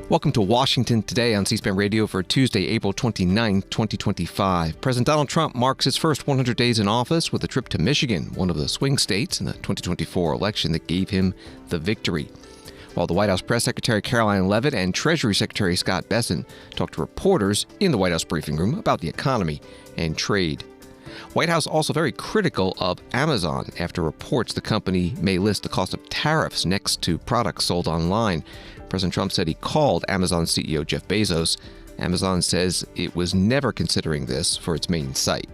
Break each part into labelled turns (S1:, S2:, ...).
S1: Welcome to Washington Today on C-SPAN Radio for Tuesday, April 29, 2025. President Donald Trump marks his first 100 days in office with a trip to Michigan, one of the swing states in the 2024 election that gave him the victory. While the White House Press Secretary Karoline Leavitt and Treasury Secretary Scott Bessent talked to reporters in the White House briefing room about the economy and trade. White House also very critical of Amazon after reports the company may list the cost of tariffs next to products sold online. President Trump said he called Amazon CEO Jeff Bezos. Amazon says it was never considering this for its main site.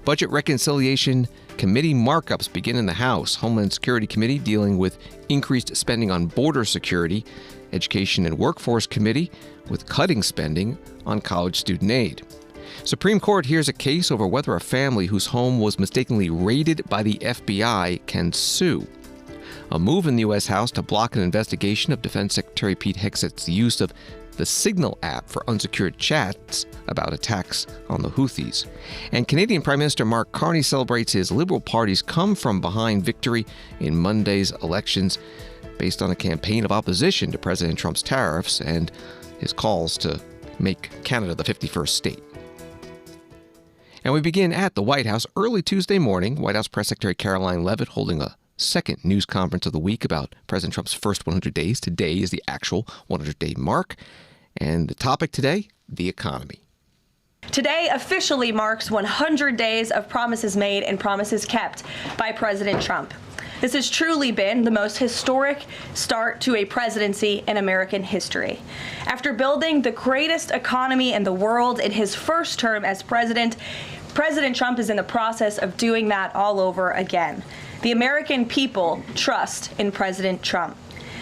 S1: Budget Reconciliation Committee markups begin in the House. Homeland Security Committee dealing with increased spending on border security. Education and Workforce Committee with cutting spending on college student aid. Supreme Court hears a case over whether a family whose home was mistakenly raided by the FBI can sue. A move in the U.S. House to block an investigation of Defense Secretary Pete Hegseth's use of the Signal app for unsecured chats about attacks on the Houthis. And Canadian Prime Minister Mark Carney celebrates his Liberal Party's come-from-behind victory in Monday's elections based on a campaign of opposition to President Trump's tariffs and his calls to make Canada the 51st state. And we begin at the White House early Tuesday morning. White House Press Secretary Karoline Leavitt holding a second news conference of the week about President Trump's first 100 days. Today is the actual 100-day mark. And the topic today, the economy.
S2: Today officially marks 100 days of promises made and promises kept by President Trump. This has truly been the most historic start to a presidency in American history. After building the greatest economy in the world in his first term as president, President Trump is in the process of doing that all over again. The American people trust in President Trump.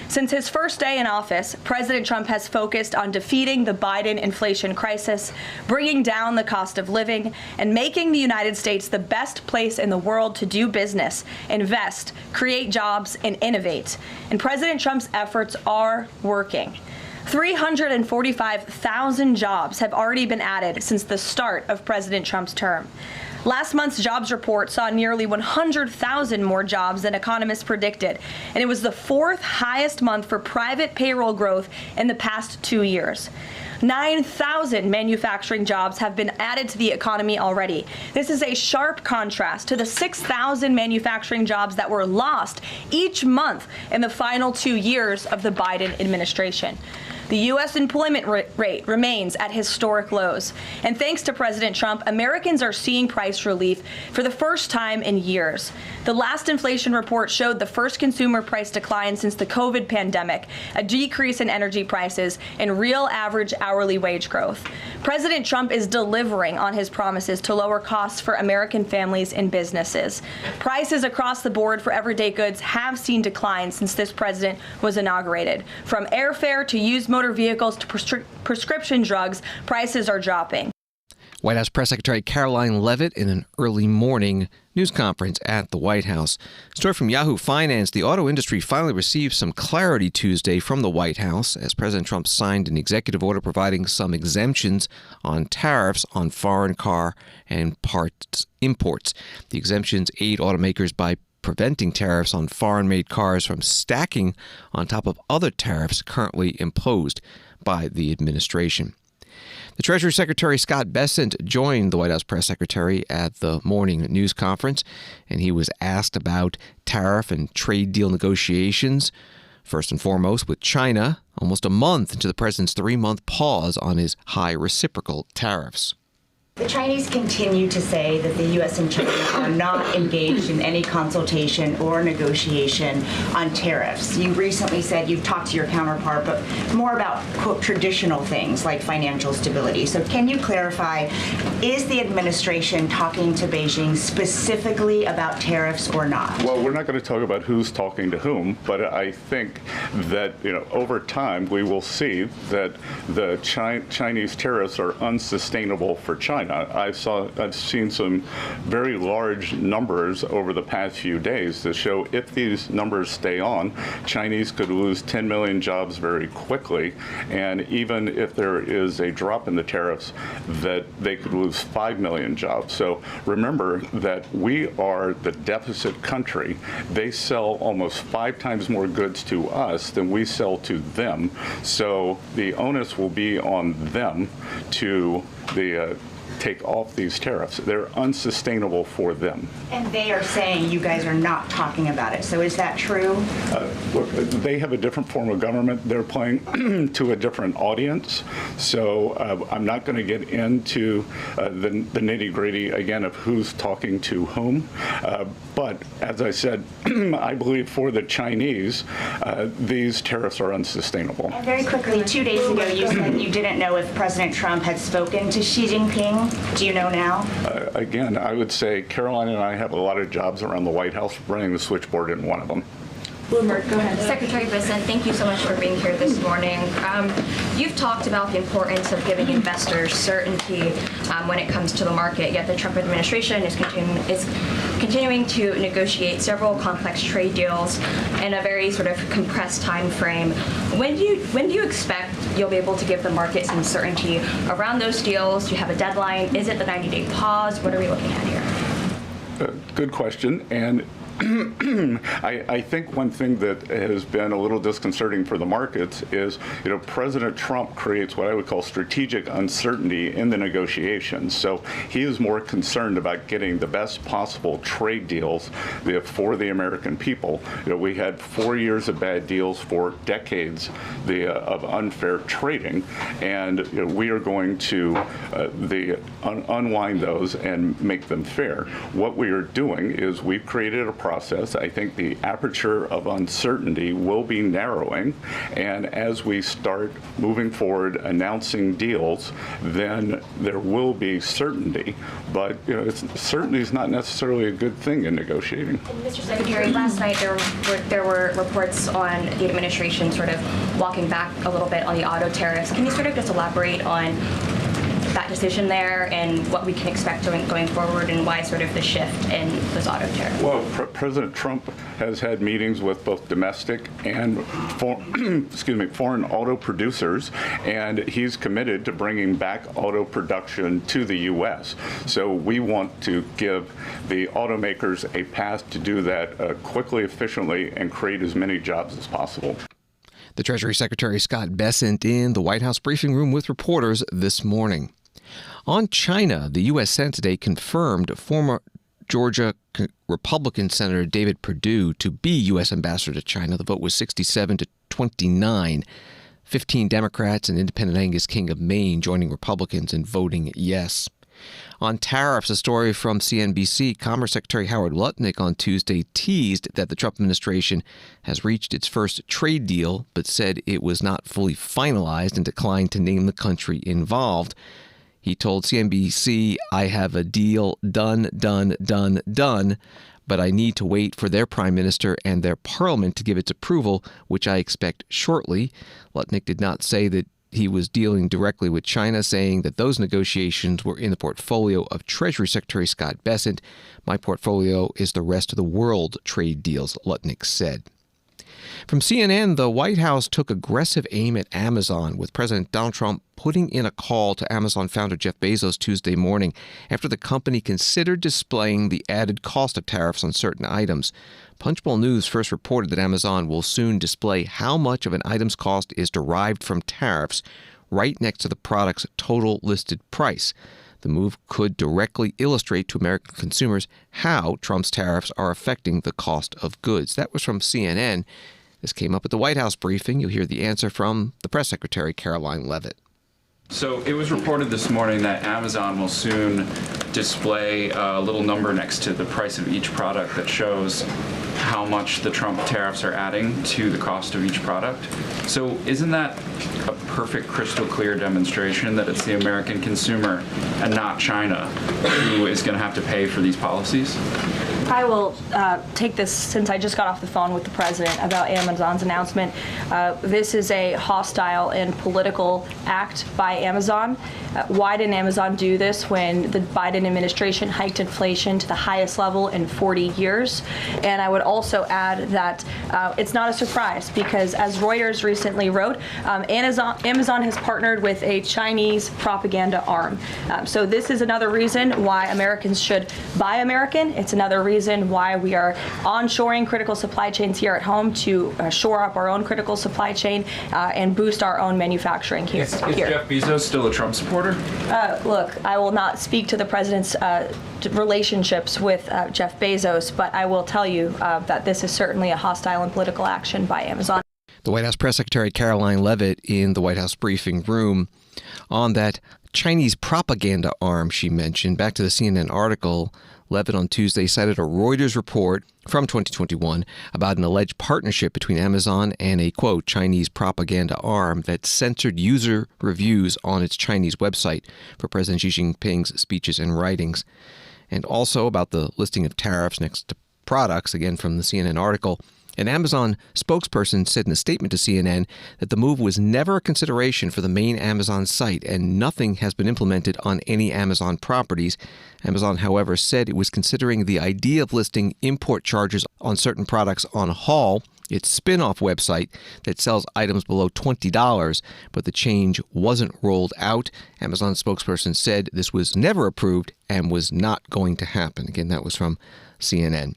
S2: Since his first day in office, President Trump has focused on defeating the Biden inflation crisis, bringing down the cost of living, and making the United States the best place in the world to do business, invest, create jobs, and innovate. And President Trump's efforts are working. 345,000 jobs have already been added since the start of President Trump's term. Last month's jobs report saw nearly 100,000 more jobs than economists predicted, and it was the fourth highest month for private payroll growth in the past 2 years. 9,000 manufacturing jobs have been added to the economy already. This is a sharp contrast to the 6,000 manufacturing jobs that were lost each month in the final 2 years of the Biden administration. The U.S. employment rate remains at historic lows. And thanks to President Trump, Americans are seeing price relief for the first time in years. The last inflation report showed the first consumer price decline since the COVID pandemic, a decrease in energy prices, and real average hourly wage growth. President Trump is delivering on his promises to lower costs for American families and businesses. Prices across the board for everyday goods have seen declines since this president was inaugurated. From airfare to used motor vehicles to prescription drugs, prices are dropping.
S1: White House Press Secretary Karoline Leavitt in an early morning news conference at the White House. Story from Yahoo Finance. The auto industry finally received some clarity Tuesday from the White House as President Trump signed an executive order providing some exemptions on tariffs on foreign car and parts imports. The exemptions aid automakers by preventing tariffs on foreign-made cars from stacking on top of other tariffs currently imposed by the administration. The Treasury Secretary Scott Bessent joined the White House Press Secretary at the morning news conference, and he was asked about tariff and trade deal negotiations, first and foremost with China, almost a month into the president's 3-month pause on his high reciprocal tariffs.
S3: The Chinese continue to say that the U.S. and China are not engaged in any consultation or negotiation on tariffs. You recently said you've talked to your counterpart, but more about, quote, traditional things like financial stability. So can you clarify, is the administration talking to Beijing specifically about tariffs or not?
S4: Well, we're not going to talk about who's talking to whom, but I think that, over time we will see that the Chinese tariffs are unsustainable for China. China. I've seen some very large numbers over the past few days that show if these numbers stay on, Chinese could lose 10 million jobs very quickly, and even if there is a drop in the tariffs, that they could lose 5 million jobs. So remember that we are the deficit country. They sell almost 5 times more goods to us than we sell to them. So the onus will be on them to take off these tariffs. They're unsustainable for them.
S3: And they are saying you guys are not talking about it. So is that true?
S4: Look, they have a different form of government. They're playing to a different audience. So I'm not going to get into the nitty-gritty, again, of who's talking to whom. But as I said, I believe for the Chinese, these tariffs are unsustainable.
S3: And very quickly, 2 days ago, you said you didn't know if President Trump had spoken to Xi Jinping. Do you know now?
S4: Again, I would say Karoline and I have a lot of jobs around the White House. Running the switchboard isn't one of them.
S5: Bloomberg, go ahead. Secretary Bessent, thank you so much for being here this morning. You've talked about the importance of giving investors certainty when it comes to the market, yet the Trump administration is continuing to negotiate several complex trade deals in a very sort of compressed time frame. When do you expect you'll be able to give the market some certainty around those deals? Do you have a deadline? Is it the 90-day pause? What are we looking at here?
S4: Good question. And I think one thing that has been a little disconcerting for the markets is, President Trump creates what I would call strategic uncertainty in the negotiations. So he is more concerned about getting the best possible trade deals for the American people. We had 4 years of bad deals for decades of unfair trading, and we are going to unwind those and make them fair. What we are doing is we've created a process. I think the aperture of uncertainty will be narrowing, and as we start moving forward announcing deals, then there will be certainty. But certainty is not necessarily a good thing in negotiating.
S5: Mr. Secretary, last night there were reports on the administration sort of walking back a little bit on the auto tariffs. Can you sort of just elaborate on that decision there and what we can expect going forward, and why sort of the shift in those auto tariffs?
S4: Well, President Trump has had meetings with both domestic and foreign auto producers, and he's committed to bringing back auto production to the U.S. So we want to give the automakers a path to do that quickly, efficiently, and create as many jobs as possible.
S1: The Treasury Secretary Scott Bessent in the White House briefing room with reporters this morning. On China, the U.S. Senate today confirmed former Georgia Republican Senator David Perdue to be U.S. ambassador to China. The vote was 67 to 29. 15 Democrats and independent Angus King of Maine joining Republicans in voting yes. On tariffs, a story from CNBC, Commerce Secretary Howard Lutnick on Tuesday teased that the Trump administration has reached its first trade deal, but said it was not fully finalized and declined to name the country involved. He told CNBC, "I have a deal done, but I need to wait for their prime minister and their parliament to give its approval, which I expect shortly." Lutnick did not say that he was dealing directly with China, saying that those negotiations were in the portfolio of Treasury Secretary Scott Bessent. "My portfolio is the rest of the world trade deals," Lutnick said. From CNN, the White House took aggressive aim at Amazon, with President Donald Trump putting in a call to Amazon founder Jeff Bezos Tuesday morning after the company considered displaying the added cost of tariffs on certain items. Punchbowl News first reported that Amazon will soon display how much of an item's cost is derived from tariffs right next to the product's total listed price. The move could directly illustrate to American consumers how Trump's tariffs are affecting the cost of goods. That was from CNN. This came up at the White House briefing. You'll hear the answer from the press secretary, Karoline Leavitt.
S6: So it was reported this morning that Amazon will soon display a little number next to the price of each product that shows how much the Trump tariffs are adding to the cost of each product. So isn't that a perfect, crystal clear demonstration that it's the American consumer and not China who is going to have to pay for these policies?
S2: I will take this since I just got off the phone with the president about Amazon's announcement. This is a hostile and political act by Amazon. Why didn't Amazon do this when the Biden administration hiked inflation to the highest level in 40 years? And I would also add that it's not a surprise because, as Reuters recently wrote, Amazon has partnered with a Chinese propaganda arm. So this is another reason why Americans should buy American. It's another reason why we are onshoring critical supply chains here at home to shore up our own critical supply chain and boost our own manufacturing here.
S6: Is Jeff Bezos still a Trump supporter?
S2: Look, I will not speak to the president's relationships with Jeff Bezos, but I will tell you that this is certainly a hostile and political action by Amazon.
S1: The White House Press Secretary Karoline Leavitt in the White House briefing room on that Chinese propaganda arm she mentioned. Back to the CNN article, Leavitt on Tuesday cited a Reuters report from 2021 about an alleged partnership between Amazon and a, quote, Chinese propaganda arm that censored user reviews on its Chinese website for President Xi Jinping's speeches and writings. And also about the listing of tariffs next to products, again from the CNN article. An Amazon spokesperson said in a statement to CNN that the move was never a consideration for the main Amazon site and nothing has been implemented on any Amazon properties. Amazon, however, said it was considering the idea of listing import charges on certain products on Haul, its spin-off website that sells items below $20, but the change wasn't rolled out. Amazon spokesperson said this was never approved and was not going to happen. Again, that was from CNN.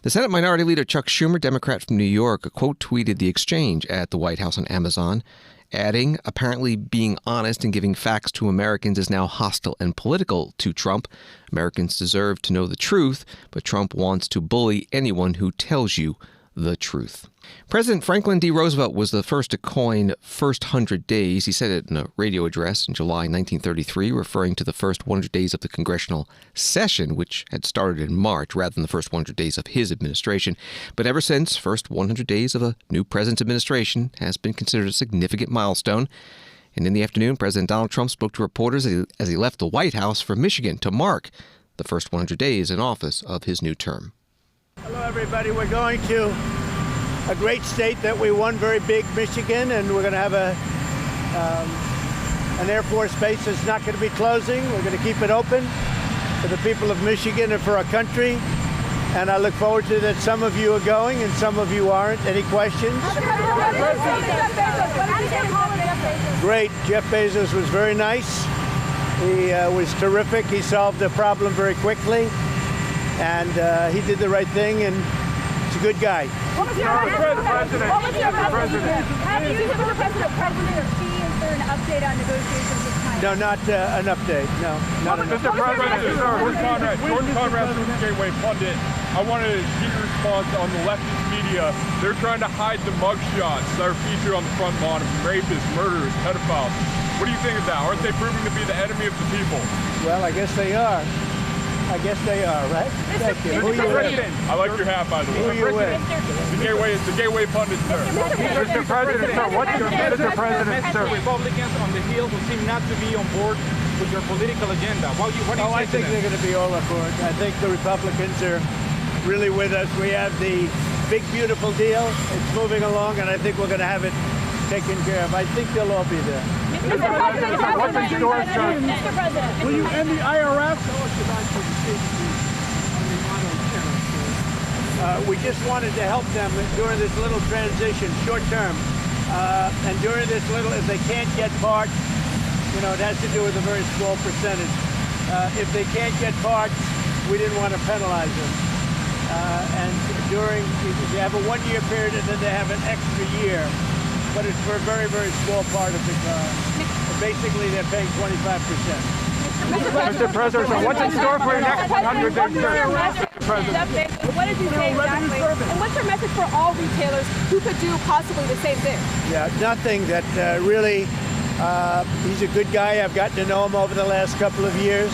S1: The Senate Minority Leader Chuck Schumer, Democrat from New York, quote tweeted the exchange at the White House on Amazon, adding, apparently being honest and giving facts to Americans is now hostile and political to Trump. Americans deserve to know the truth, but Trump wants to bully anyone who tells you the truth. President Franklin D. Roosevelt was the first to coin first 100 days. He said it in a radio address in July 1933, referring to the first 100 days of the congressional session, which had started in March rather than the first 100 days of his administration. But ever since, first 100 days of a new president's administration has been considered a significant milestone. And in the afternoon, President Donald Trump spoke to reporters as he left the White House for Michigan to mark the first 100 days in office of his new term.
S7: Hello, everybody. We're going to a great state that we won, very big, Michigan, and we're going to have an Air Force base that's not going to be closing. We're going to keep it open for the people of Michigan and for our country. And I look forward to that. Some of you are going and some of you aren't. Any questions? Great. Jeff Bezos was very nice. He was terrific. He solved the problem very quickly. And he did the right thing, and he's a good guy.
S8: What was your message? Have you given the president or fee? Is there an update on negotiations with China?
S7: No, not an update. No, not an update.
S9: Mr. President, Jordan Conrad from Gateway Pundit. I wanted to get your response on the leftist media. They're trying to hide the mugshots that are featured on the front lawn of rapists, murderers, pedophiles. What do you think of that? Aren't they proving to be the enemy of the people?
S7: Well, I guess they are. I guess they are, right? Thank you. Who you with?
S9: I like your hat, by the way.
S7: Who you with?
S9: The Gateway Pundit, sir.
S10: Mr. President, sir, what's your Mr. President, sir?
S11: Republicans on the Hill who seem not to be on board with your political agenda. What do you say
S7: I think they're going to be all on board. I think the Republicans are really with us. We have the big, beautiful deal. It's moving along, and I think we're going to have it taken care of. I think they'll all be there.
S10: Mr. President, sir, what's in store, sir?
S8: Mr. President.
S7: Will you end the IRS? We just wanted to help them during this little transition, short term. And during this little, if they can't get parts, it has to do with a very small percentage. If they can't get parts, we didn't want to penalize them. And they have a 1-year period and then they have an extra year. But it's for a very, very small part of the car. Basically, they're paying 25%.
S10: Mr. President, sir, what's in store for your next 100 days, sir?
S8: What did you say exactly? And what's your message for all retailers who could do possibly the same thing?
S7: Yeah, nothing that really, he's a good guy. I've gotten to know him over the last couple of years,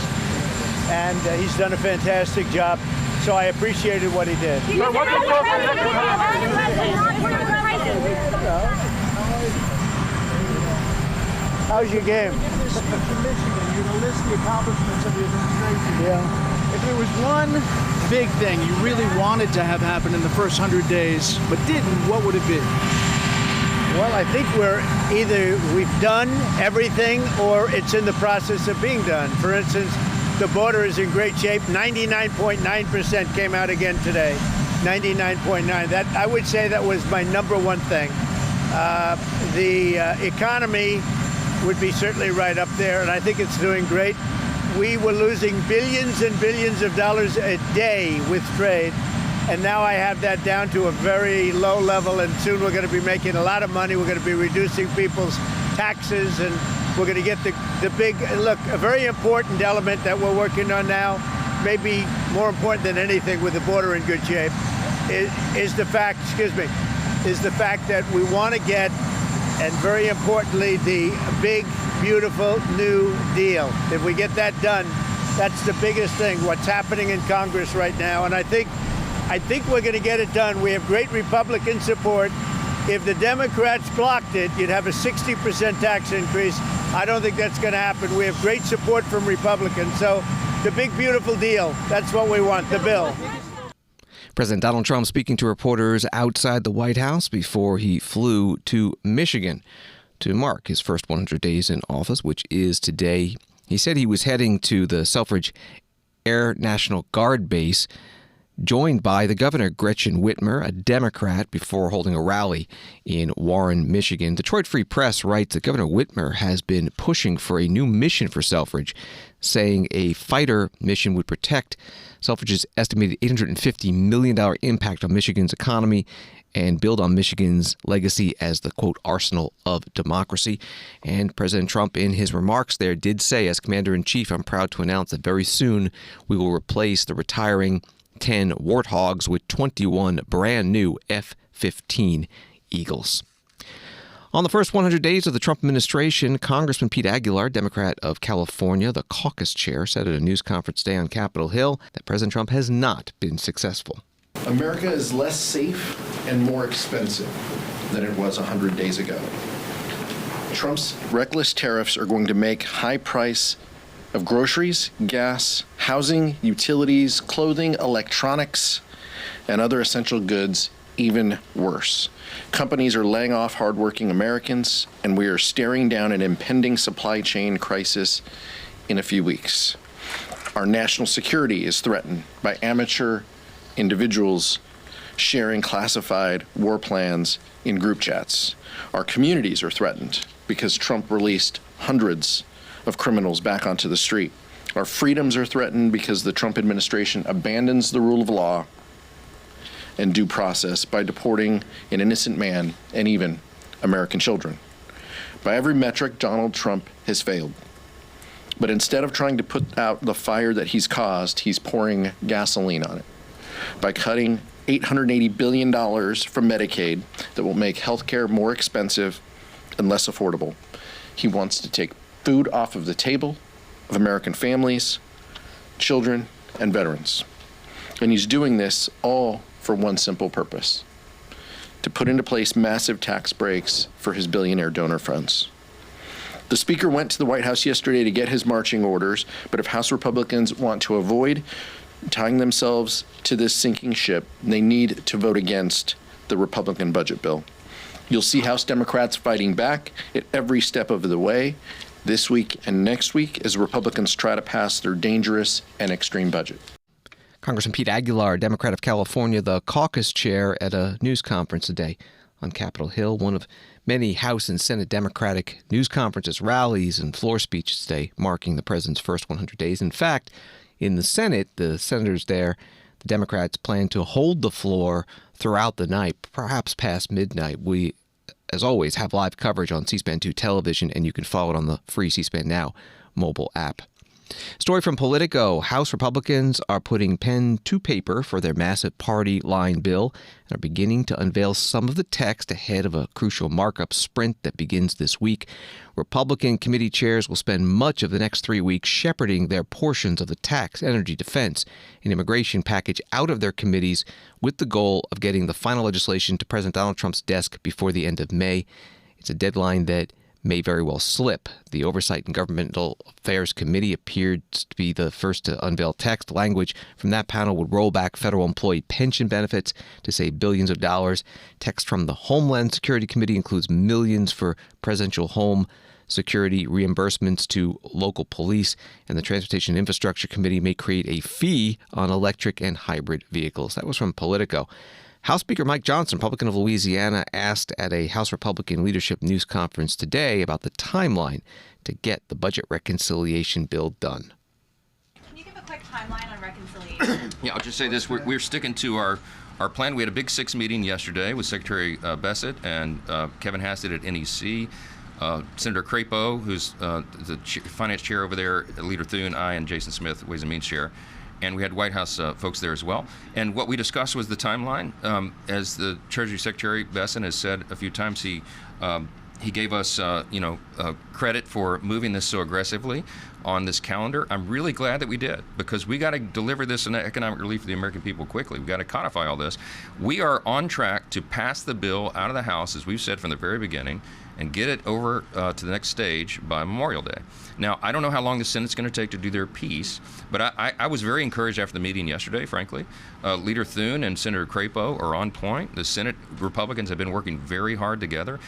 S7: and he's done a fantastic job. So I appreciated what he did.
S10: Sir, what's in store for your next 100 days?
S7: How's your game?
S12: Michigan, you're going to list the accomplishments of the administration.
S7: Yeah.
S12: If there was one big thing you really wanted to have happen in the first 100 days, but didn't, what would it be?
S13: Well, I think we've done everything or it's in the process of being done. For instance, the border is in great shape. 99.9% came out again today. 99.9. That, I would say, that was my number one thing. The economy would be certainly right up there, and I think it's doing great. We were losing billions and billions of dollars a day with trade, and now I have that down to a very low level, and soon we're going to be making a lot of money. We're going to be reducing people's taxes, and we're going to get the big, look, a very important element that we're working on now, maybe more important than anything with the border in good shape, is the fact that we want to get, and very importantly, the big, beautiful new deal. If we get that done, that's the biggest thing, what's happening in Congress right now. And I think we're going to get it done. We have great Republican support. If the Democrats blocked it, you'd have a 60% tax increase. I don't think that's going to happen. We have great support from Republicans. So the big, beautiful deal, that's what we want, the bill.
S1: President Donald Trump speaking to reporters outside the White House before he flew to Michigan to mark his first 100 days in office, which is today. He said he was heading to the Selfridge Air National Guard base, joined by the governor, Gretchen Whitmer, a Democrat, before holding a rally in Warren, Michigan. Detroit Free Press writes that Governor Whitmer has been pushing for a new mission for Selfridge, saying a fighter mission would protect Selfridge's estimated $850 million impact on Michigan's economy and build on Michigan's legacy as the, quote, arsenal of democracy. And President Trump, in his remarks there, did say, as Commander-in-Chief, I'm proud to announce that very soon we will replace the retiring 10 Warthogs with 21 brand new F-15 Eagles. On the first 100 days of the Trump administration, Congressman Pete Aguilar, Democrat of California, the caucus chair, said at a news conference today on Capitol Hill that President Trump has not been successful.
S14: America is less safe and more expensive than it was 100 days ago. Trump's reckless tariffs are going to make high price of groceries, gas, housing, utilities, clothing, electronics, and other essential goods even worse. Companies are laying off hardworking Americans, and we are staring down an impending supply chain crisis in a few weeks. Our national security is threatened by amateur individuals sharing classified war plans in group chats. Our communities are threatened because Trump released hundreds of criminals back onto the street. Our freedoms are threatened because the Trump administration abandons the rule of law and due process by deporting an innocent man and even American children. By every metric, Donald Trump has failed. But instead of trying to put out the fire that he's caused, he's pouring gasoline on it by cutting $880 billion from Medicaid that will make health care more expensive and less affordable. He wants to take food off of the table of American families, children, and veterans. And he's doing this all for one simple purpose: to put into place massive tax breaks for his billionaire donor friends. The Speaker went to the White House yesterday to get his marching orders, but if House Republicans want to avoid tying themselves to this sinking ship, they need to vote against the Republican budget bill. You'll see House Democrats fighting back at every step of the way this week and next week as Republicans try to pass their dangerous and extreme budget.
S1: Congressman Pete Aguilar, Democrat of California, the caucus chair at a news conference today on Capitol Hill, one of many House and Senate Democratic news conferences, rallies, and floor speeches today marking the president's first 100 days. In fact, in the Senate, the senators there, the Democrats, plan to hold the floor throughout the night, perhaps past midnight. We, as always, have live coverage on C-SPAN 2 television, and you can follow it on the free C-SPAN Now mobile app. Story from Politico. House Republicans are putting pen to paper for their massive party line bill and are beginning to unveil some of the text ahead of a crucial markup sprint that begins this week. Republican committee chairs will spend much of the next 3 weeks shepherding their portions of the tax, energy, defense, and immigration package out of their committees with the goal of getting the final legislation to President Donald Trump's desk before the end of May. It's a deadline that may very well slip. The Oversight and Governmental Affairs Committee appeared to be the first to unveil text. Language from that panel would roll back federal employee pension benefits to save billions of dollars. Text from the Homeland Security Committee includes millions for presidential home security reimbursements to local police, and the Transportation Infrastructure Committee may create a fee on electric and hybrid vehicles. That was from Politico. House Speaker Mike Johnson, Republican of Louisiana, asked at a House Republican leadership news conference today about the timeline to get the budget reconciliation bill done.
S10: Can you give a quick timeline on reconciliation?
S15: Yeah, I'll just say this. We're sticking to our plan. We had a Big Six meeting yesterday with Secretary Bessent and Kevin Hassett at NEC. Senator Crapo, who's the finance chair over there, Leader Thune, I, and Jason Smith, Ways and Means chair. And we had White House folks there as well. And what we discussed was the timeline. As the Treasury Secretary Bessent has said a few times, he gave us credit for moving this so aggressively on this calendar. I'm really glad that we did, because we got to deliver this in economic relief for the American people quickly. We've got to codify all this. We are on track to pass the bill out of the House, as we've said from the very beginning, and get it over to the next stage by Memorial Day. Now, I don't know how long the Senate's going to take to do their piece, but I was very encouraged after the meeting yesterday, frankly. Leader Thune and Senator Crapo are on point. The Senate Republicans have been working very hard together.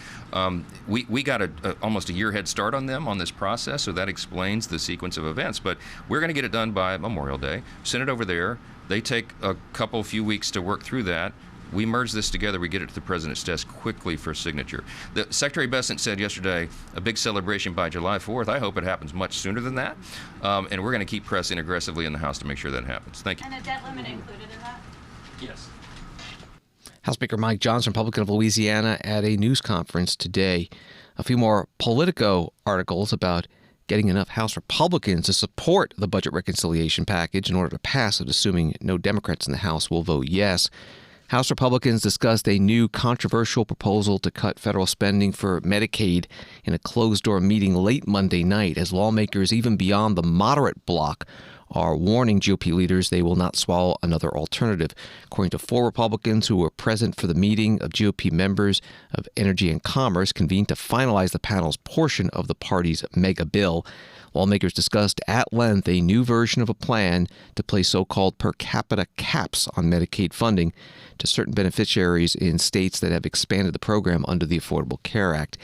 S15: We got almost a year head start on them on this process, so that explains the sequence of events. But we're going to get it done by Memorial Day. Senate over there, they take a few weeks to work through that. We merge this together, we get it to the president's desk quickly for signature. The Secretary Bessent said yesterday, a big celebration by July 4th. I hope it happens much sooner than that. And we're going to keep pressing aggressively in the House to make sure that happens. Thank you.
S10: And a debt limit included in that?
S15: Yes.
S1: House Speaker Mike Johnson, Republican of Louisiana, at a news conference today. A few more Politico articles about getting enough House Republicans to support the budget reconciliation package in order to pass it, assuming no Democrats in the House will vote yes. House Republicans discussed a new controversial proposal to cut federal spending for Medicaid in a closed-door meeting late Monday night, as lawmakers even beyond the moderate bloc are warning GOP leaders they will not swallow another alternative. According to 4 Republicans who were present for the meeting of GOP members of Energy and Commerce convened to finalize the panel's portion of the party's mega bill, lawmakers discussed at length a new version of a plan to place so-called per capita caps on Medicaid funding to certain beneficiaries in states that have expanded the program under the Affordable Care Act.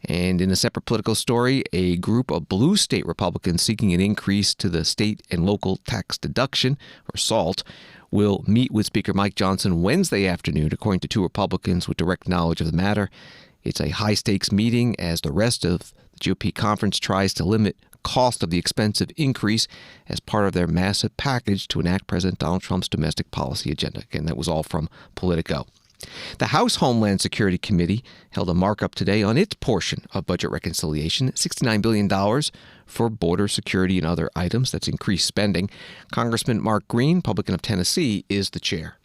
S1: And in a separate political story, a group of blue state Republicans seeking an increase to the state and local tax deduction, or SALT, will meet with Speaker Mike Johnson Wednesday afternoon, according to 2 Republicans with direct knowledge of the matter. It's a high-stakes meeting as the rest of the GOP conference tries to limit cost of the expensive increase as part of their massive package to enact President Donald Trump's domestic policy agenda. Again, that was all from Politico. The House Homeland Security Committee held a markup today on its portion of budget reconciliation, $69 billion for border security and other items. That's increased spending. Congressman Mark Green, Republican of Tennessee, is the chair.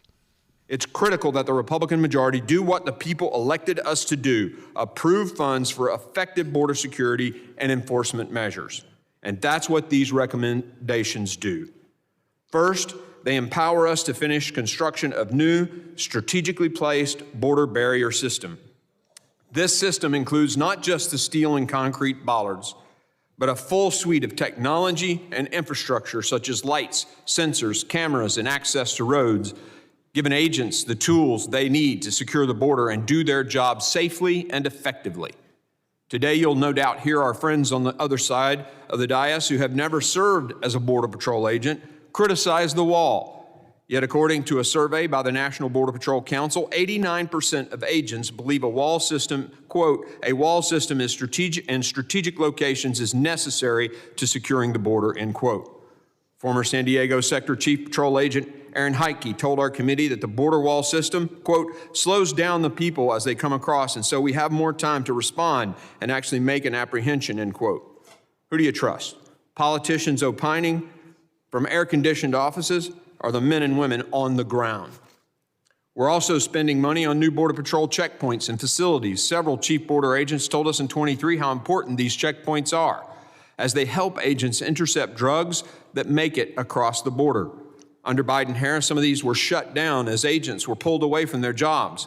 S16: It's critical that the Republican majority do what the people elected us to do, approve funds for effective border security and enforcement measures. And that's what these recommendations do. First, they empower us to finish construction of new, strategically placed border barrier system. This system includes not just the steel and concrete bollards, but a full suite of technology and infrastructure such as lights, sensors, cameras, and access to roads, giving agents the tools they need to secure the border and do their job safely and effectively. Today, you'll no doubt hear our friends on the other side of the dais who have never served as a Border Patrol agent criticize the wall. Yet, according to a survey by the National Border Patrol Council, 89% of agents believe a wall system, quote, a wall system is strategic locations is necessary to securing the border, end quote. Former San Diego Sector Chief Patrol Agent Aaron Heike told our committee that the border wall system, quote, slows down the people as they come across, and so we have more time to respond and actually make an apprehension, end quote. Who do you trust? Politicians opining from air-conditioned offices or the men and women on the ground? We're also spending money on new Border Patrol checkpoints and facilities. Several chief border agents told us in 23 how important these checkpoints are as they help agents intercept drugs that make it across the border. Under Biden-Harris, some of these were shut down as agents were pulled away from their jobs.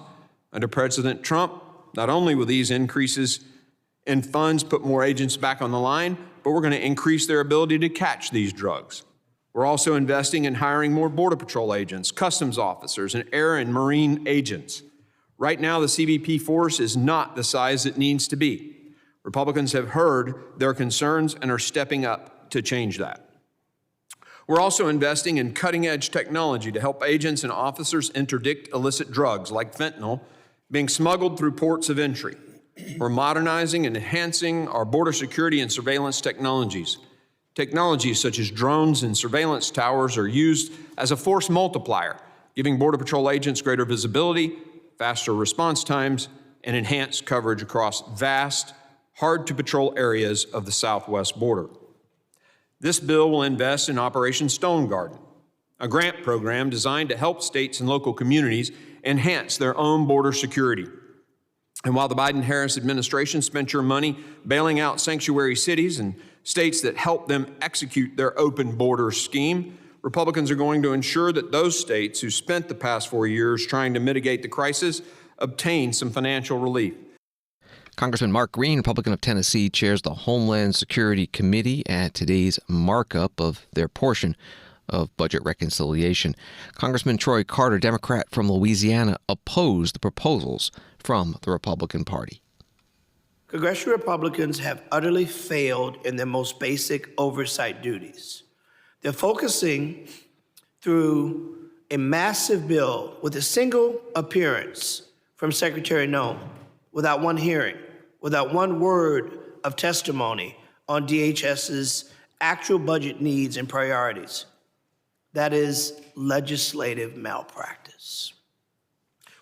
S16: Under President Trump, not only will these increases and funds put more agents back on the line, but we're going to increase their ability to catch these drugs. We're also investing in hiring more Border Patrol agents, customs officers, and air and marine agents. Right now, the CBP force is not the size it needs to be. Republicans have heard their concerns and are stepping up to change that. We're also investing in cutting-edge technology to help agents and officers interdict illicit drugs like fentanyl being smuggled through ports of entry. We're modernizing and enhancing our border security and surveillance technologies. Technologies such as drones and surveillance towers are used as a force multiplier, giving Border Patrol agents greater visibility, faster response times, and enhanced coverage across vast, hard-to-patrol areas of the southwest border. This bill will invest in Operation Stone Garden, a grant program designed to help states and local communities enhance their own border security. And while the Biden-Harris administration spent your money bailing out sanctuary cities and states that help them execute their open border scheme, Republicans are going to ensure that those states who spent the past 4 years trying to mitigate the crisis obtain some financial relief.
S1: Congressman Mark Green, Republican of Tennessee, chairs the Homeland Security Committee at today's markup of their portion of budget reconciliation. Congressman Troy Carter, Democrat from Louisiana, opposed the proposals from the Republican Party.
S17: Congressional Republicans have utterly failed in their most basic oversight duties. They're focusing through a massive bill with a single appearance from Secretary Noem, without one hearing, without one word of testimony on DHS's actual budget needs and priorities. That is legislative malpractice.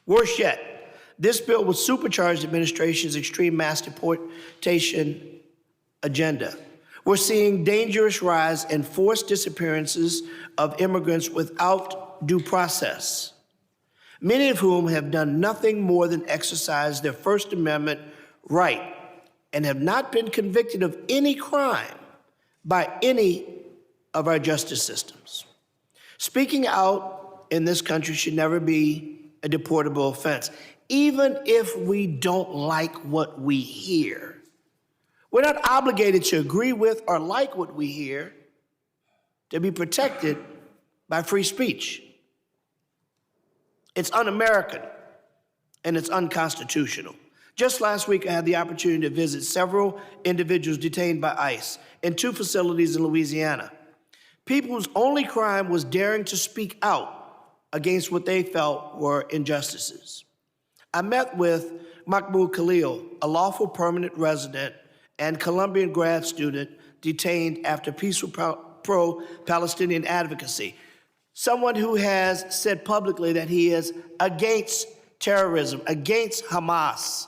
S17: Worse yet, this bill would supercharge the administration's extreme mass deportation agenda. We're seeing dangerous rise in forced disappearances of immigrants without due process, many of whom have done nothing more than exercise their First Amendment right and have not been convicted of any crime by any of our justice systems. Speaking out in this country should never be a deportable offense, even if we don't like what we hear. We're not obligated to agree with or like what we hear to be protected by free speech. It's un-American and it's unconstitutional. Just last week, I had the opportunity to visit several individuals detained by ICE in 2 facilities in Louisiana. People whose only crime was daring to speak out against what they felt were injustices. I met with Mahmoud Khalil, a lawful permanent resident and Colombian grad student detained after peaceful pro-Palestinian advocacy, someone who has said publicly that he is against terrorism, against Hamas,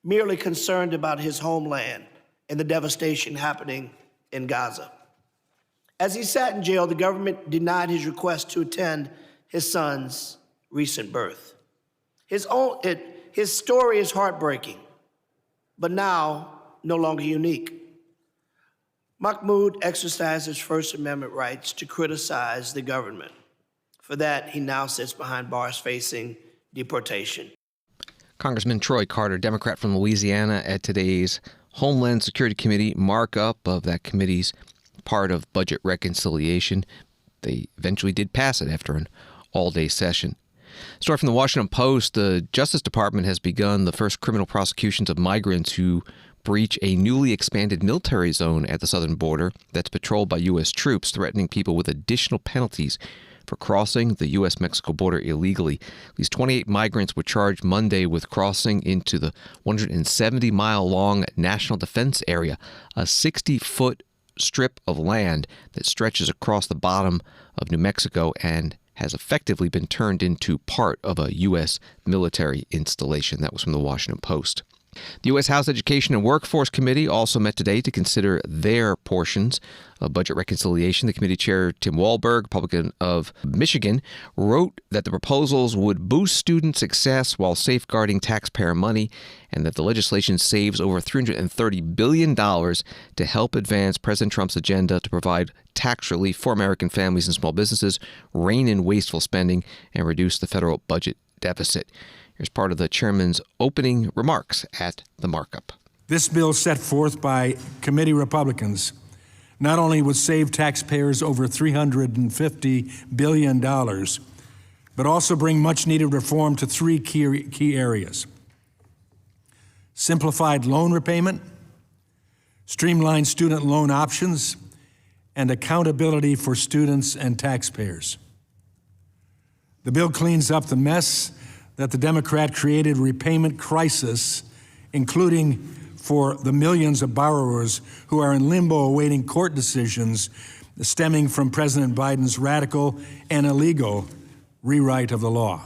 S17: merely concerned about his homeland and the devastation happening in Gaza. As he sat in jail, the government denied his request to attend his son's recent birth. His story is heartbreaking, but now no longer unique. Mahmoud exercised his First Amendment rights to criticize the government. For that, he now sits behind bars facing deportation.
S1: Congressman Troy Carter, Democrat from Louisiana, at today's Homeland Security Committee markup of that committee's part of budget reconciliation. They eventually did pass it after an all-day session. Story from the Washington Post, the Justice Department has begun the first criminal prosecutions of migrants who breach a newly expanded military zone at the southern border that's patrolled by U.S. troops, threatening people with additional penalties for crossing the U.S.-Mexico border illegally. At least 28 migrants were charged Monday with crossing into the 170-mile-long National Defense Area, a 60-foot strip of land that stretches across the bottom of New Mexico and has effectively been turned into part of a U.S. military installation. That was from the Washington Post. The U.S. House Education and Workforce Committee also met today to consider their portions of budget reconciliation. The committee chair, Tim Walberg, Republican of Michigan, wrote that the proposals would boost student success while safeguarding taxpayer money, and that the legislation saves over $330 billion to help advance President Trump's agenda to provide tax relief for American families and small businesses, rein in wasteful spending, and reduce the federal budget deficit. Here's part of the chairman's opening remarks at the markup.
S18: This bill set forth by committee Republicans not only would save taxpayers over $350 billion, but also bring much-needed reform to three key areas: simplified loan repayment, streamlined student loan options, and accountability for students and taxpayers. The bill cleans up the mess that the Democrat-created repayment crisis, including for the millions of borrowers who are in limbo awaiting court decisions stemming from President Biden's radical and illegal rewrite of the law.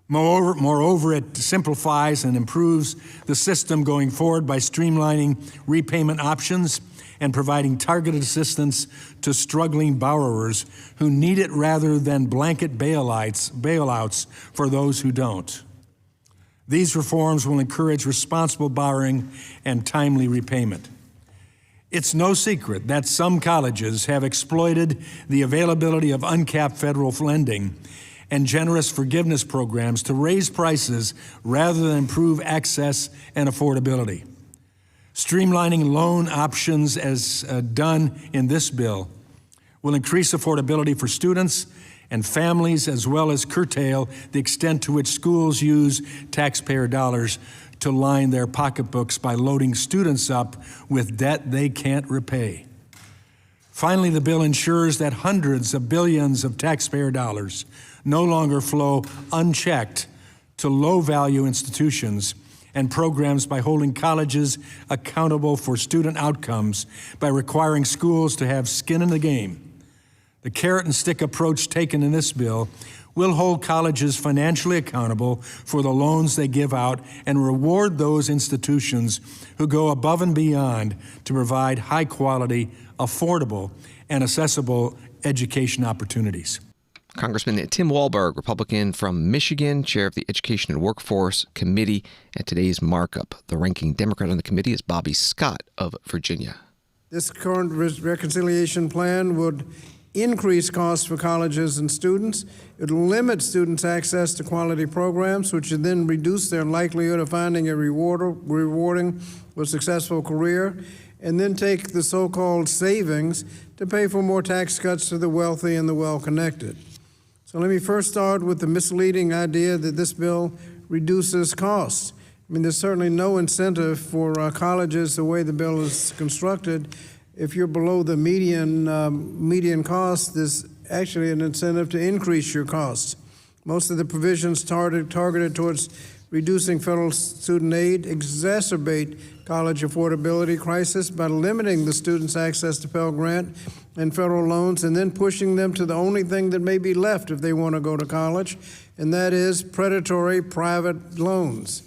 S18: Moreover, it simplifies and improves the system going forward by streamlining repayment options and providing targeted assistance to struggling borrowers who need it rather than blanket bailouts for those who don't. These reforms will encourage responsible borrowing and timely repayment. It's no secret that some colleges have exploited the availability of uncapped federal lending and generous forgiveness programs to raise prices rather than improve access and affordability. Streamlining loan options as done in this bill will increase affordability for students and families, as well as curtail the extent to which schools use taxpayer dollars to line their pocketbooks by loading students up with debt they can't repay. Finally, the bill ensures that hundreds of billions of taxpayer dollars no longer flow unchecked to low-value institutions and programs by holding colleges accountable for student outcomes by requiring schools to have skin in the game. The carrot and stick approach taken in this bill will hold colleges financially accountable for the loans they give out and reward those institutions who go above and beyond to provide high-quality, affordable, and accessible education opportunities.
S1: Congressman Tim Walberg, Republican from Michigan, chair of the Education and Workforce Committee, at today's markup. The ranking Democrat on the committee is Bobby Scott of Virginia.
S19: This current reconciliation plan would increase costs for colleges and students. It will limit students' access to quality programs, which would then reduce their likelihood of finding a rewarding or successful career, and then take the so-called savings to pay for more tax cuts to the wealthy and the well-connected. So let me first start with the misleading idea that this bill reduces costs. I mean, there's certainly no incentive for colleges, the way the bill is constructed. If you're below the median cost, there's actually an incentive to increase your costs. Most of the provisions targeted towards reducing federal student aid exacerbate college affordability crisis by limiting the students' access to Pell Grant and federal loans, and then pushing them to the only thing that may be left if they want to go to college, and that is predatory private loans.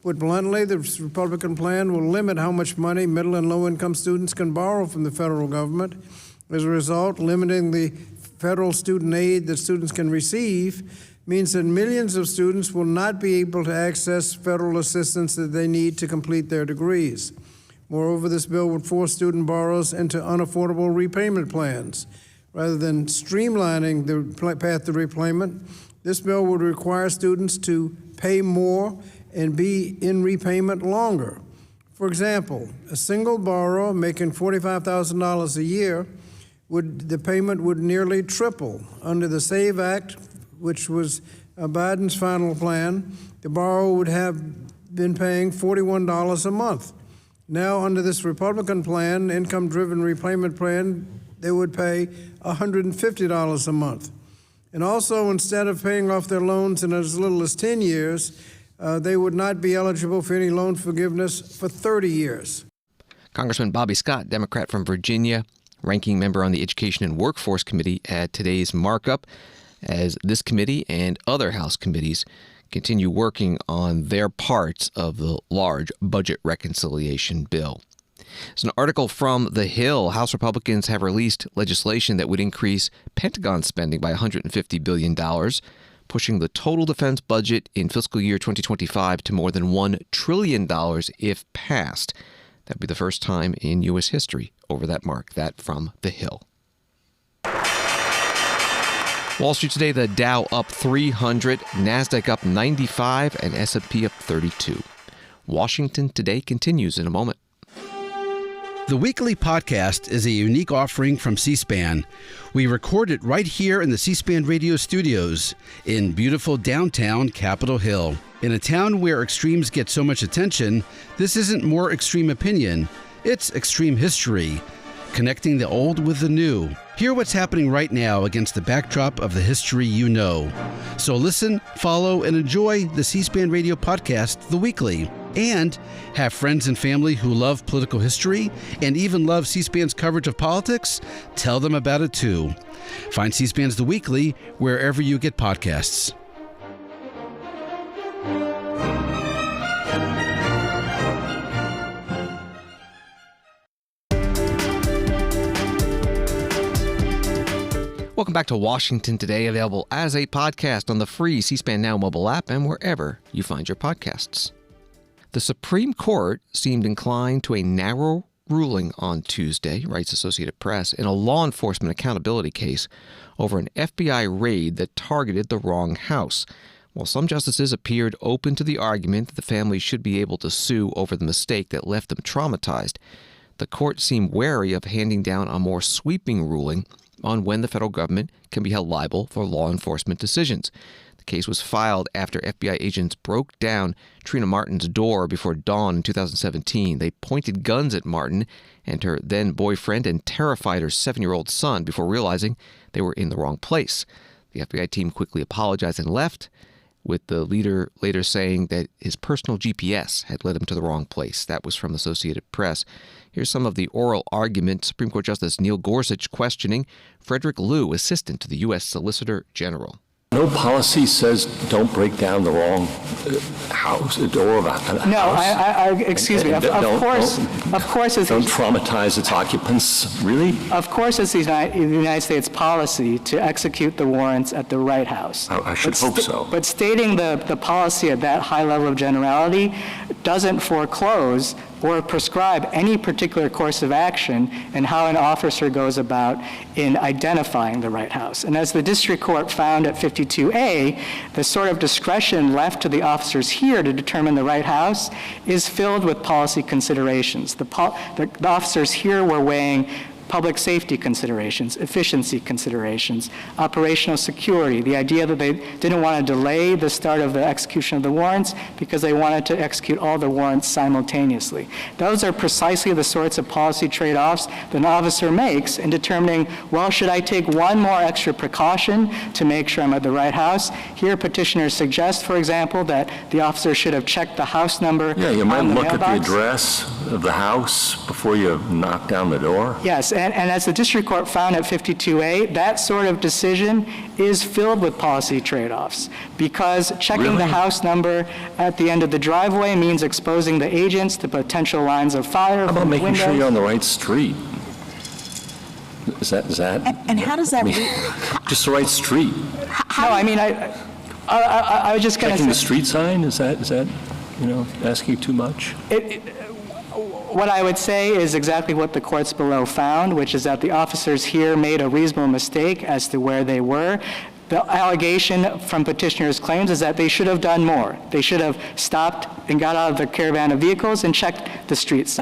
S19: Put bluntly, the Republican plan will limit how much money middle and low-income students can borrow from the federal government. As a result, limiting the federal student aid that students can receive means that millions of students will not be able to access federal assistance that they need to complete their degrees. Moreover, this bill would force student borrowers into unaffordable repayment plans. Rather than streamlining the path to repayment, this bill would require students to pay more and be in repayment longer. For example, a single borrower making $45,000 a year, the payment would nearly triple. Under the SAVE Act, which was Biden's final plan, the borrower would have been paying $41 a month. Now, under this Republican plan, income-driven repayment plan, they would pay $150 a month. And also, instead of paying off their loans in as little as 10 years, they would not be eligible for any loan forgiveness for 30 years.
S1: Congressman Bobby Scott, Democrat from Virginia, ranking member on the Education and Workforce Committee at today's markup, as this committee and other House committees continue working on their parts of the large budget reconciliation bill. It's an article from The Hill. House Republicans have released legislation that would increase Pentagon spending by $150 billion, pushing the total defense budget in fiscal year 2025 to more than $1 trillion if passed. That would be the first time in U.S. history over that mark. That from The Hill. Wall Street today, the Dow up 300, NASDAQ up 95, and S&P up 32. Washington Today continues in a moment.
S20: The weekly podcast is a unique offering from C-SPAN. We record it right here in the C-SPAN radio studios in beautiful downtown Capitol Hill. In a town where extremes get so much attention, this isn't more extreme opinion, it's extreme history, connecting the old with the new. Hear what's happening right now against the backdrop of the history you know. So listen, follow, and enjoy the C-SPAN radio podcast, The Weekly. And have friends and family who love political history and even love C-SPAN's coverage of politics? Tell them about it too. Find C-SPAN's The Weekly wherever you get podcasts.
S1: Welcome back to Washington Today, available as a podcast on the free C-SPAN Now mobile app and wherever you find your podcasts. The Supreme Court seemed inclined to a narrow ruling on Tuesday, writes Associated Press, in a law enforcement accountability case over an FBI raid that targeted the wrong house. While some justices appeared open to the argument that the family should be able to sue over the mistake that left them traumatized, the court seemed wary of handing down a more sweeping ruling on when the federal government can be held liable for law enforcement decisions. The case was filed after FBI agents broke down Trina Martin's door before dawn in 2017. They pointed guns at Martin and her then-boyfriend and terrified her 7-year-old son before realizing they were in the wrong place. The FBI team quickly apologized and left, with the leader later saying that his personal GPS had led him to the wrong place. That was from Associated Press. Here's some of the oral argument. Supreme Court Justice Neil Gorsuch questioning Frederick Liu, assistant to the U.S. Solicitor General.
S21: No policy says don't break down the wrong house, the door of a house.
S22: No, excuse me. Of course,
S21: don't traumatize its occupants. Really?
S22: Of course, it's the United States policy to execute the warrants at the right house.
S21: I should hope so.
S22: But stating the policy at that high level of generality doesn't foreclose or prescribe any particular course of action in how an officer goes about in identifying the right house. And as the district court found at 52A, the sort of discretion left to the officers here to determine the right house is filled with policy considerations. The officers here were weighing public safety considerations, efficiency considerations, operational security, the idea that they didn't want to delay the start of the execution of the warrants because they wanted to execute all the warrants simultaneously. Those are precisely the sorts of policy trade-offs that an officer makes in determining, well, should I take one more extra precaution to make sure I'm at the right house? Here, petitioners suggest, for example, that the officer should have checked the house number.
S21: Yeah, you might look at the address of the house before you knock down the door.
S22: Yes, and as the district court found at 52A, that sort of decision is filled with policy trade-offs because checking the house number at the end of the driveway means exposing the agents to potential lines of fire.
S21: How about making sure you're on the right street? Is that?
S23: And how does that?
S21: Just the right street.
S22: No, I mean, I was just going to say.
S21: Checking the street sign, is that asking too much?
S22: What I would say is exactly what the courts below found, which is that the officers here made a reasonable mistake as to where they were. The allegation from petitioners' claims is that they should have done more. They should have stopped and got out of the caravan of vehicles and checked the streets.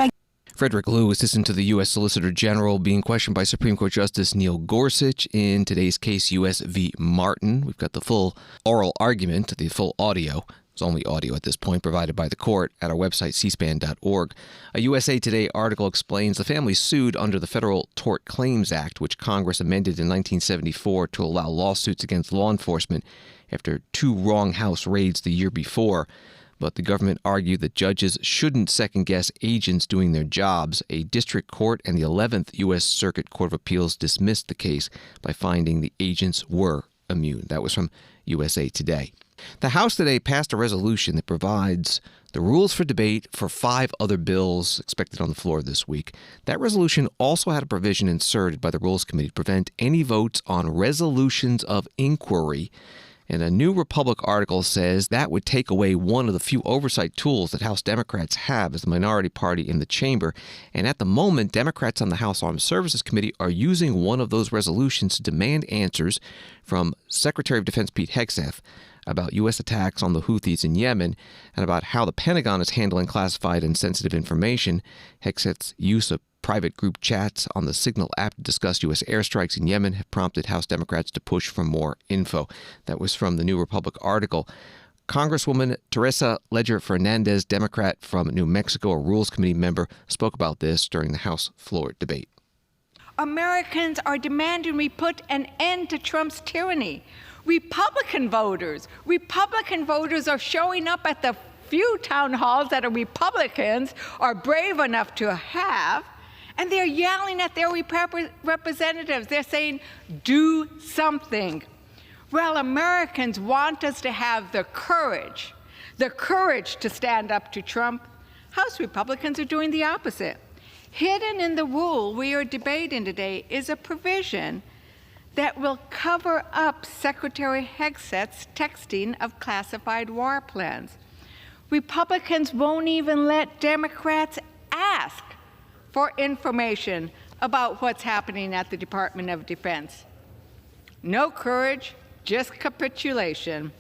S1: Frederick Liu, assistant to the U.S. Solicitor General, being questioned by Supreme Court Justice Neil Gorsuch in today's case, U.S. v. Martin. We've got the full oral argument, the full audio. It's only audio at this point, provided by the court at our website, cspan.org. A USA Today article explains the family sued under the Federal Tort Claims Act, which Congress amended in 1974 to allow lawsuits against law enforcement after 2 wrong house raids the year before. But the government argued that judges shouldn't second-guess agents doing their jobs. A district court and the 11th U.S. Circuit Court of Appeals dismissed the case by finding the agents were immune. That was from USA Today. The House today passed a resolution that provides the rules for debate for 5 other bills expected on the floor this week. That resolution also had a provision inserted by the Rules Committee to prevent any votes on resolutions of inquiry. And a new Republic article says that would take away one of the few oversight tools that House Democrats have as the minority party in the chamber. And at the moment, Democrats on the House Armed Services Committee are using one of those resolutions to demand answers from Secretary of Defense Pete Hegseth about U.S. attacks on the Houthis in Yemen and about how the Pentagon is handling classified and sensitive information. Hegseth's use of private group chats on the Signal app to discuss U.S. airstrikes in Yemen have prompted House Democrats to push for more info. That was from the New Republic article. Congresswoman Teresa Leger Fernandez, Democrat from New Mexico, a Rules Committee member, spoke about this during the House floor debate.
S3: Americans are demanding we put an end to Trump's tyranny. Republican voters are showing up at the few town halls that are Republicans are brave enough to have, and they're yelling at their representatives. They're saying, do something. Well, Americans want us to have the courage to stand up to Trump. House Republicans are doing the opposite. Hidden in the rule we are debating today is a provision that will cover up Secretary Hegseth's texting of classified war plans. Republicans won't even let Democrats ask for information about what's happening at the Department of Defense. No courage, just capitulation.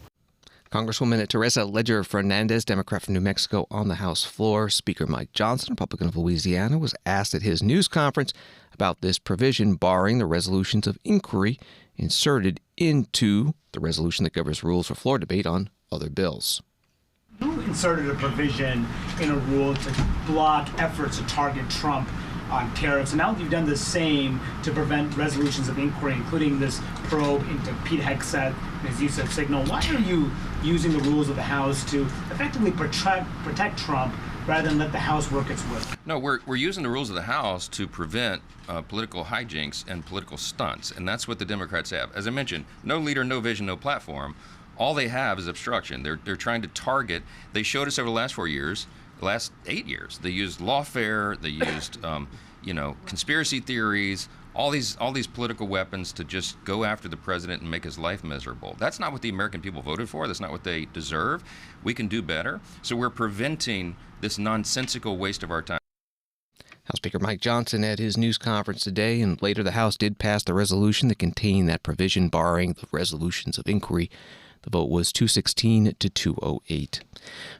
S1: Congresswoman Teresa Leger Fernandez, Democrat from New Mexico, on the House floor. Speaker Mike Johnson, Republican of Louisiana, was asked at his news conference about this provision barring the resolutions of inquiry inserted into the resolution that governs rules for floor debate on other bills.
S5: You inserted a provision in a rule to block efforts to target Trump on tariffs, and now you've done the same to prevent resolutions of inquiry, including this probe into Pete Hegseth and his use of Signal. Why are you using the rules of the House to effectively protect Trump rather than let the House work its will?
S15: No, we're using the rules of the House to prevent political hijinks and political stunts, and that's what the Democrats have. As I mentioned, no leader, no vision, no platform. All they have is obstruction. They're trying to target. They showed us over the last 4 years, the last 8 years. They used lawfare. They used, conspiracy theories. All these political weapons to just go after the president and make his life miserable. That's not what the American people voted for. That's not what they deserve. We can do better. So we're preventing this nonsensical waste of our time.
S1: House Speaker Mike Johnson at his news conference today, and later the House did pass the resolution that contained that provision barring the resolutions of inquiry. The vote was 216 to 208.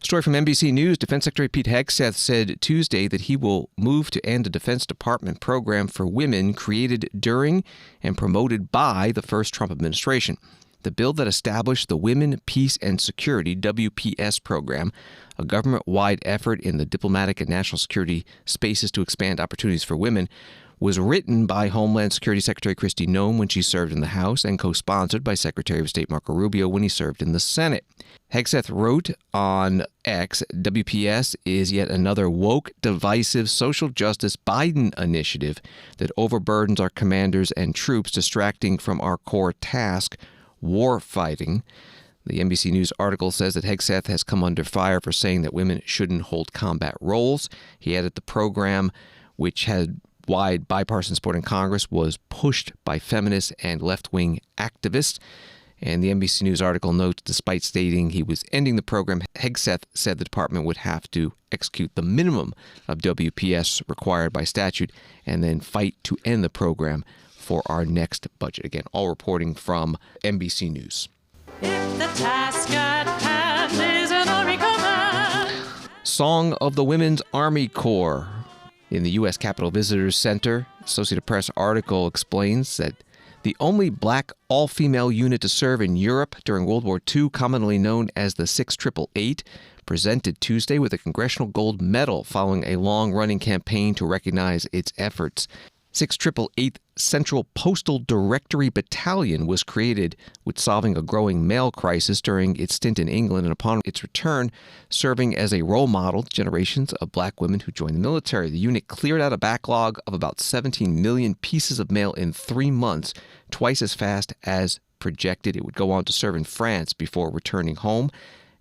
S1: Story from NBC News. Defense Secretary Pete Hegseth said Tuesday that he will move to end a Defense Department program for women created during and promoted by the first Trump administration. The bill that established the Women, Peace, and Security WPS program, a government-wide effort in the diplomatic and national security spaces to expand opportunities for women, was written by Homeland Security Secretary Kristi Noem when she served in the House and co-sponsored by Secretary of State Marco Rubio when he served in the Senate. Hegseth wrote on X, WPS is yet another woke, divisive, social justice Biden initiative that overburdens our commanders and troops, distracting from our core task, war fighting. The NBC News article says that Hegseth has come under fire for saying that women shouldn't hold combat roles. He added the program, which had wide bipartisan support in Congress, was pushed by feminists and left-wing activists. And the NBC News article notes, despite stating he was ending the program, Hegseth said the department would have to execute the minimum of WPS required by statute and then fight to end the program for our next budget. Again, all reporting from NBC News.
S10: If the task at hand is an army command.
S1: Song of the Women's Army Corps. In the U.S. Capitol Visitors Center, Associated Press article explains that the only black all-female unit to serve in Europe during World War II, commonly known as the 6888, presented Tuesday with a Congressional Gold Medal following a long-running campaign to recognize its efforts. 6888th Central Postal Directory Battalion was created with solving a growing mail crisis during its stint in England, and upon its return, serving as a role model to generations of black women who joined the military. The unit cleared out a backlog of about 17 million pieces of mail in 3 months, twice as fast as projected. It would go on to serve in France before returning home.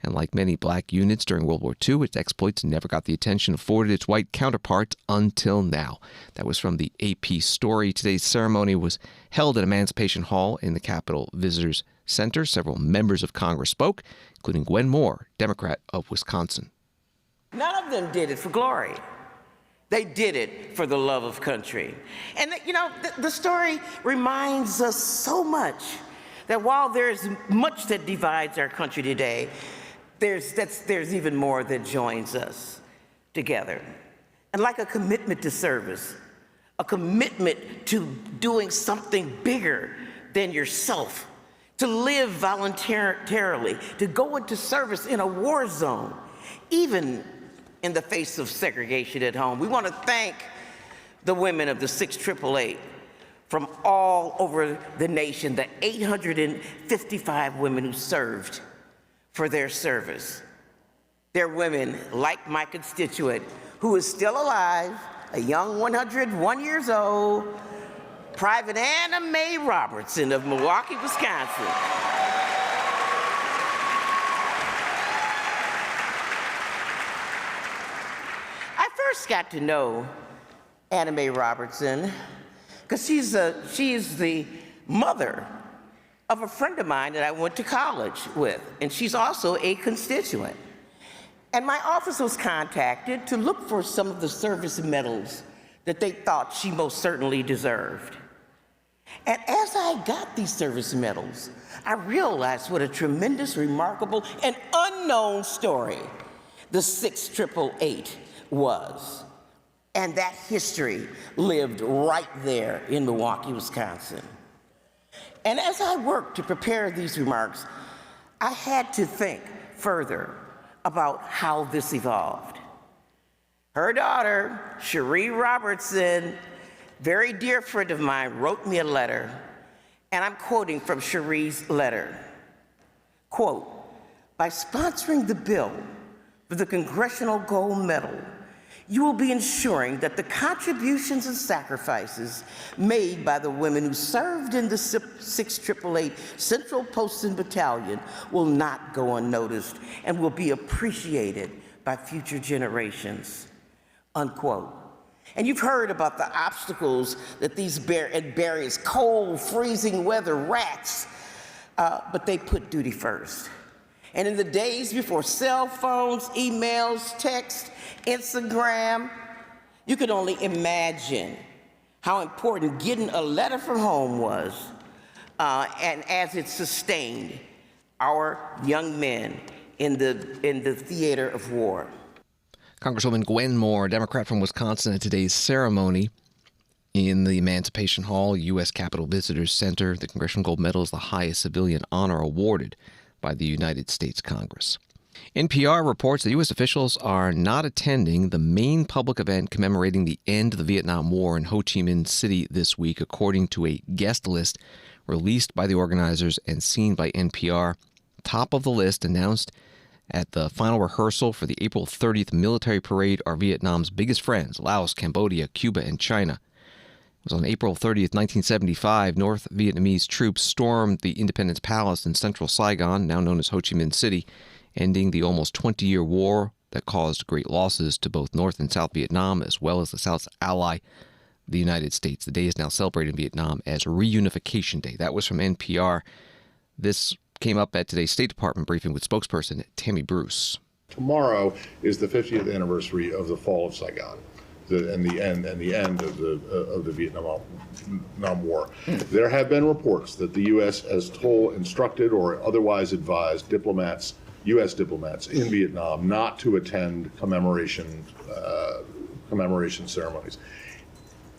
S1: And like many black units during World War II, its exploits never got the attention afforded its white counterparts until now. That was from the AP story. Today's ceremony was held at Emancipation Hall in the Capitol Visitors Center. Several members of Congress spoke, including Gwen Moore, Democrat of Wisconsin.
S23: None of them did it for glory. They did it for the love of country. And, the story reminds us so much that while there's much that divides our country today, there's even more that joins us together. And like a commitment to service, a commitment to doing something bigger than yourself, to live voluntarily, to go into service in a war zone, even in the face of segregation at home. We want to thank the women of the 6888 from all over the nation, the 855 women who served, for their service. They're women like my constituent who is still alive, a young 101 years old, Private Anna Mae Robertson of Milwaukee, Wisconsin. I first got to know Anna Mae Robertson because she's the mother of a friend of mine that I went to college with, and she's also a constituent. And my office was contacted to look for some of the service medals that they thought she most certainly deserved. And as I got these service medals, I realized what a tremendous, remarkable, and unknown story the 6888 was. And that history lived right there in Milwaukee, Wisconsin. And as I worked to prepare these remarks, I had to think further about how this evolved. Her daughter, Cherie Robertson, very dear friend of mine, wrote me a letter, and I'm quoting from Cherie's letter. Quote, "By sponsoring the bill for the Congressional Gold Medal, you will be ensuring that the contributions and sacrifices made by the women who served in the 6888 Central Posting Battalion will not go unnoticed and will be appreciated by future generations," unquote. And you've heard about the obstacles that these barriers, cold, freezing weather, rats, but they put duty first. And in the days before cell phones, emails, text, Instagram, you could only imagine how important getting a letter from home was, and as it sustained our young men in the theater of war.
S1: Congresswoman Gwen Moore, Democrat from Wisconsin, at today's ceremony in the Emancipation Hall, U.S. Capitol Visitors Center. The Congressional Gold Medal is the highest civilian honor awarded by the United States Congress. NPR reports that U.S. officials are not attending the main public event commemorating the end of the Vietnam War in Ho Chi Minh City this week, according to a guest list released by the organizers and seen by NPR. Top of the list, announced at the final rehearsal for the April 30th military parade, are Vietnam's biggest friends, Laos, Cambodia, Cuba, and China. It was on April 30th, 1975, North Vietnamese troops stormed the Independence Palace in central Saigon, now known as Ho Chi Minh City, ending the almost 20-year war that caused great losses to both North and South Vietnam, as well as the South's ally, the United States. The day is now celebrated in Vietnam as Reunification Day. That was from NPR. This came up at today's State Department briefing with spokesperson Tammy Bruce.
S2: Tomorrow is the 50th anniversary of the fall of Saigon, and the end of the Vietnam War. There have been reports that the U.S. has instructed or otherwise advised U.S. diplomats in Vietnam not to attend commemoration ceremonies.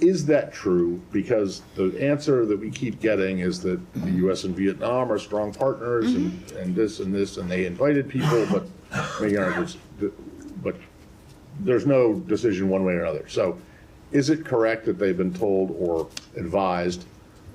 S2: Is that true? Because the answer that we keep getting is that the U.S. and Vietnam are strong partners, and this, and they invited people, but there's no decision one way or another. So is it correct that they've been told or advised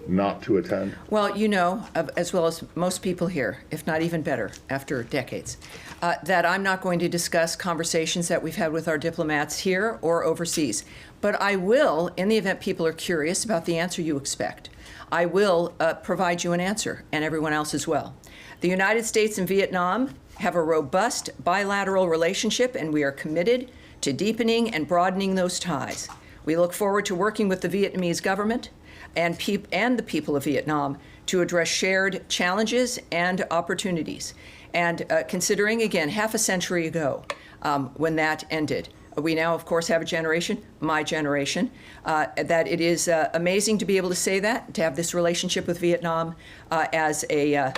S2: not to attend?
S4: Well, you know, as well as most people here, if not even better, after decades, that I'm not going to discuss conversations that we've had with our diplomats here or overseas. But I will, in the event people are curious about the answer you expect, I will provide you an answer, and everyone else as well. The United States and Vietnam have a robust bilateral relationship, and we are committed to deepening and broadening those ties. We look forward to working with the Vietnamese government and the people of Vietnam to address shared challenges and opportunities. And considering, again, half a century ago, when that ended, We now, of course, have a generation, my generation, that it is amazing to be able to say that, to have this relationship with Vietnam as a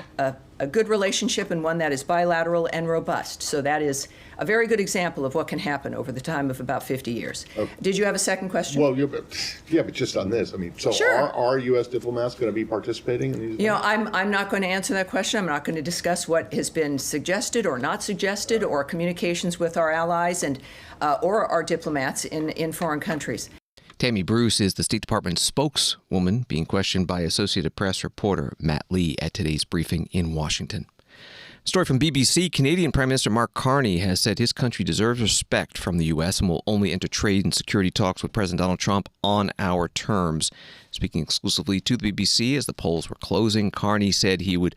S4: good relationship and one that is bilateral and robust. So that is a very good example of what can happen over the time of about 50 years. Okay. Did you have a second question?
S2: Well, yeah, but just on this, I mean, so
S4: sure.
S2: Are U.S. diplomats going to be participating in these?
S4: You know, I'm not going to answer that question. I'm not going to discuss what has been suggested or not suggested or communications with our allies and or our diplomats in foreign countries.
S1: Tammy Bruce is the State Department spokeswoman being questioned by Associated Press reporter Matt Lee at today's briefing in Washington. Story from BBC. Canadian Prime Minister Mark Carney has said his country deserves respect from the U.S. and will only enter trade and security talks with President Donald Trump on our terms. Speaking exclusively to the BBC as the polls were closing, Carney said he would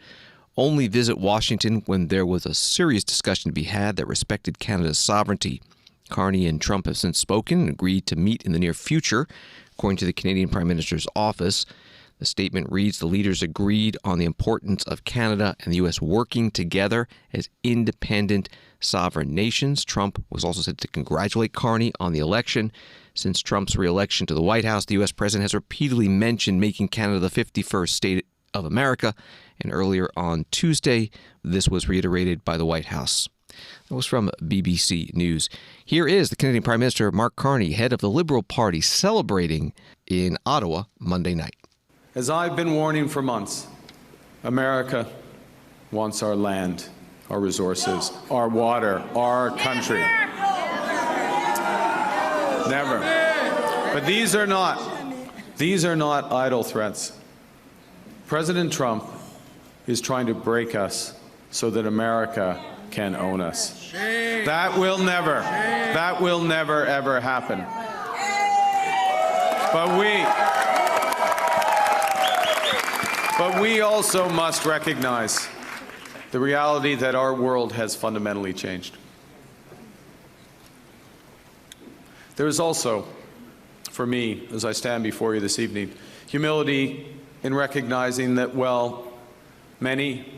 S1: only visit Washington when there was a serious discussion to be had that respected Canada's sovereignty. Carney and Trump have since spoken and agreed to meet in the near future, according to the Canadian Prime Minister's office. The statement reads, the leaders agreed on the importance of Canada and the U.S. working together as independent sovereign nations. Trump was also said to congratulate Carney on the election. Since Trump's re-election to the White House, the U.S. president has repeatedly mentioned making Canada the 51st state of America. And earlier on Tuesday, this was reiterated by the White House. That was from BBC News. Here is the Canadian Prime Minister Mark Carney, head of the Liberal Party, celebrating in Ottawa Monday night.
S16: As I've been warning for months, America wants our land, our resources, our water, our country. Never. But these are not idle threats. President Trump is trying to break us so that America can own us. That will never, ever happen. But we also must recognize the reality that our world has fundamentally changed. There is also, for me, as I stand before you this evening, humility in recognizing that, while many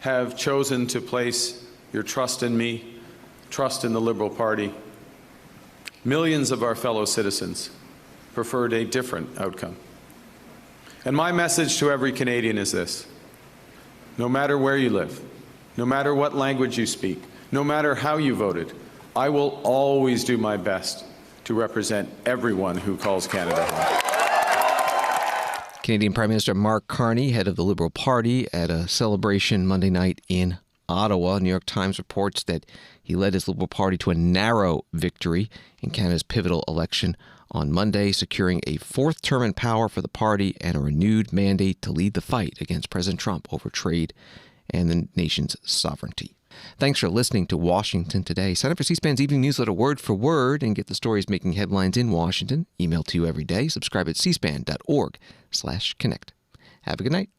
S16: have chosen to place your trust in me, trust in the Liberal Party, millions of our fellow citizens preferred a different outcome. And my message to every Canadian is this: no matter where you live, no matter what language you speak, no matter how you voted, I will always do my best to represent everyone who calls Canada home.
S1: Canadian Prime Minister Mark Carney, head of the Liberal Party, at a celebration Monday night in Ottawa. New York Times reports that he led his Liberal Party to a narrow victory in Canada's pivotal election on Monday, securing a fourth term in power for the party and a renewed mandate to lead the fight against President Trump over trade and the nation's sovereignty. Thanks for listening to Washington Today. Sign up for C-SPAN's evening newsletter word for word and get the stories making headlines in Washington. Emailed to you every day. Subscribe at cspan.org/connect. Have a good night.